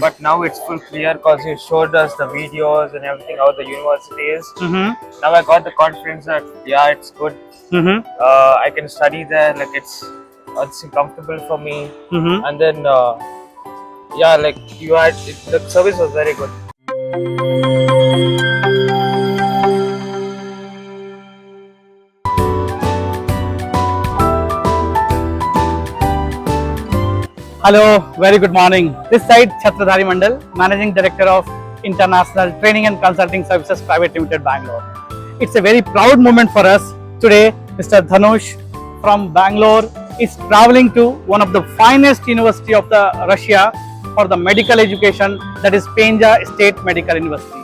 But now it's full clear because you showed us the videos and everything how the university is. Now I got the confidence that yeah, it's good. I can study there. Like it's comfortable for me. And then yeah, like you had the service was very good. Hello, very good morning. This side Chhatradhari Mandal, Managing Director of International Training and Consulting Services Private Limited, Bangalore. It's a very proud moment for us. Today, Mr. Thanush from Bangalore is traveling to one of the finest university of the Russia for the medical education, that is Penza State Medical University.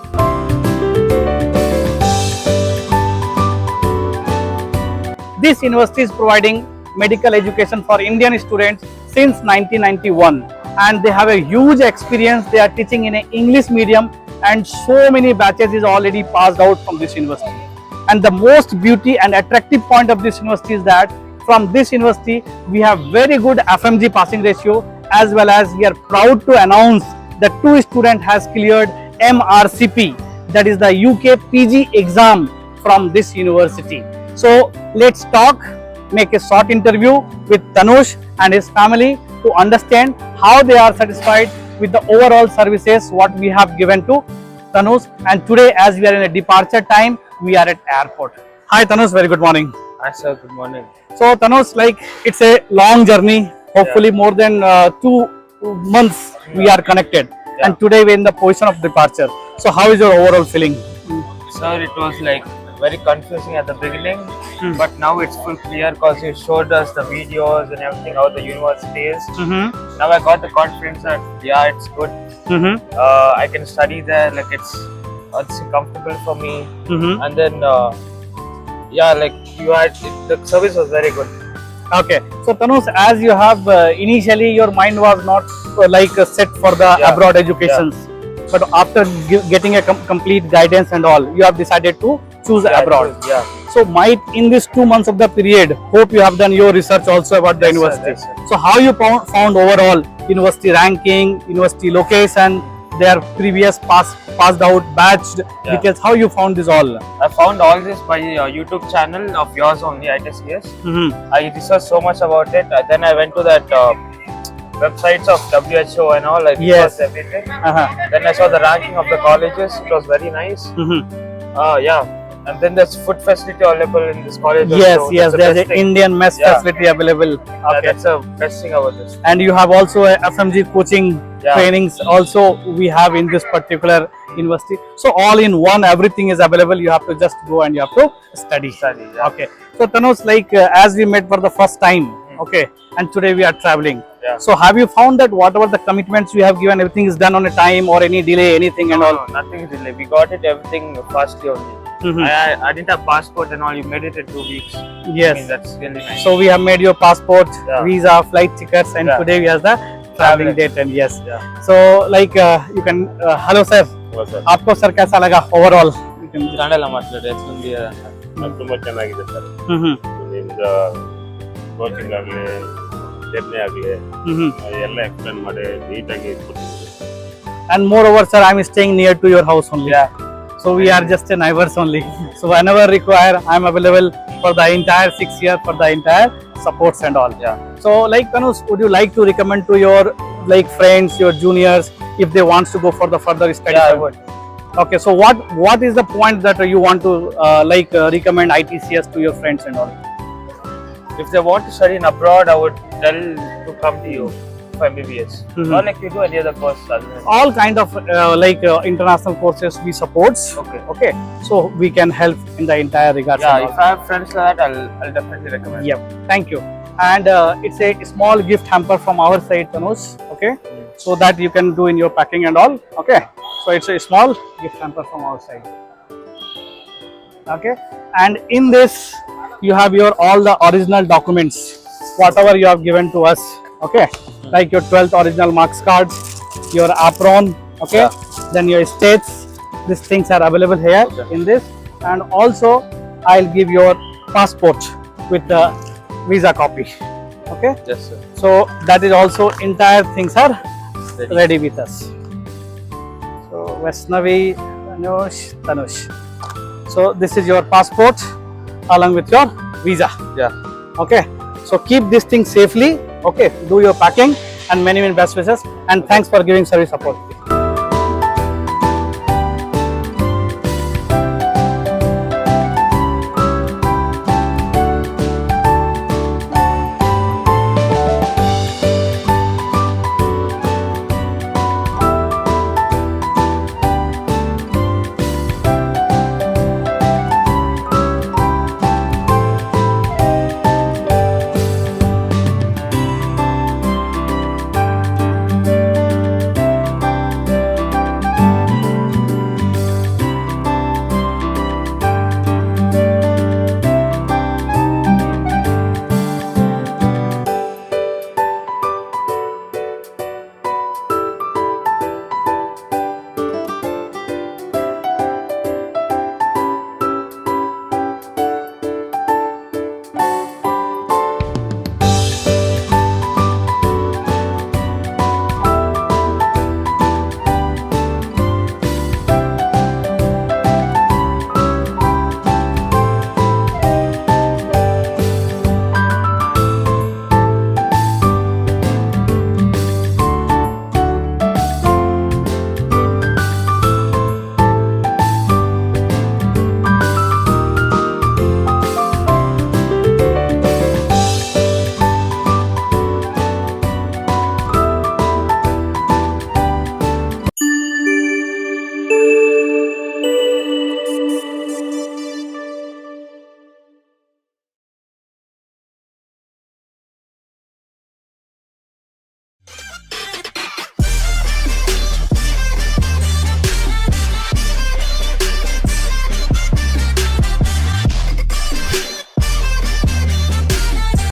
This university is providing medical education for Indian students since 1991, and they have a huge experience. They are teaching in an English medium and so many batches is already passed out from this university. And the most beauty and attractive point of this university is that from this university we have very good FMG passing ratio, as well as we are proud to announce that 2 students has cleared MRCP, that is the UK PG exam from this university. So let's talk, make a short interview with Thanush and his family to understand how they are satisfied with the overall services what we have given to Thanush. And today, as we are in a departure time, we are at airport. Hi Thanush, very good morning. Hi sir, good morning. So Thanush, like it's a long journey, hopefully more than 2 months we are connected, and today we are in the position of departure. So how is your overall feeling? Sir, it was like very confusing at the beginning, but now it's full clear because you showed us the videos and everything how the university is. Now I got the confidence that yeah, it's good. I can study there. Like it's comfortable for me. And then yeah, like you had the service was very good. Okay, so Thanush, as you have initially your mind was not set for the abroad educations, but after getting a complete guidance and all, you have decided to choose abroad. So might in this 2 months of the period, hope you have done your research also about the university. Sir. So how you found overall university ranking, university location, their previous passed out batch details, how you found this all? I found all this by YouTube channel of yours only, ITCS. I researched so much about it. Then I went to that websites of WHO and all, I researched everything. Then I saw the ranking of the colleges. It was very nice. Yeah. And then there's food facility available in this college. Yes, there's an Indian mess facility available. Okay. That's the best thing about this. And you have also a FMG coaching trainings also we have in this particular university. So all in one, everything is available. You have to just go and you have to study. Okay. So Thanush, as we met for the first time, okay, and today we are traveling. So have you found that whatever the commitments we have given, everything is done on a time or any delay, anything and all? No, nothing is delay. We got it everything fastly only. I didn't have passport and all. You made it in 2 weeks. Yes. I mean, that's really nice. So we have made your passport, visa, flight tickets, and today we have the traveling date. And yes. So you can. Hello sir. Hello sir. आपको sir कैसा लगा overall? Kannada ಮಾತಾಡಿ explain ತುಂಬಾ ಚೆನ್ನಾಗಿದೆ sir. ನಿಮ್ದು coaching ಆಗಲಿ journey ಆಗಲಿ ಎಲ್ಲ ಎಕ್ಸ್ಪ್ಲೇನ್ ಮಾಡಿ ನೀಟಾಗಿ ಕೊಟ್ಟಿದ್ದೀರಿ. And moreover sir, I am staying near to your house only. So we are just a neighbors only. So whenever require, I am available for the entire 6 years for the entire supports and all. So Thanush, would you like to recommend to your friends, your juniors, if they want to go for the further study? Yeah, I would. Okay, so what is the point that you want to recommend ITCS to your friends and all? If they want to study in abroad, I would tell to come to you for MBBS. Or like you do any other course. All kind of international courses we support. Okay. So we can help in the entire regards. If I have friends like that, I'll definitely recommend. Thank you. And it's a small gift hamper from our side, Thanush. Okay. So that you can do in your packing and all. Okay. So it's a small gift hamper from our side. Okay. And in this, you have your all the original documents, whatever you have given to us. Okay. Like your 12th original marks cards, your apron, okay, then your states. These things are available here in this, and also I'll give your passport with the visa copy. Okay. Yes sir. So that is also entire things are ready with us. Vaishnavi, Thanush. So this is your passport along with your visa. Yeah. Okay. So keep this thing safely. Okay. Do your packing and many best wishes. And thanks for giving service support.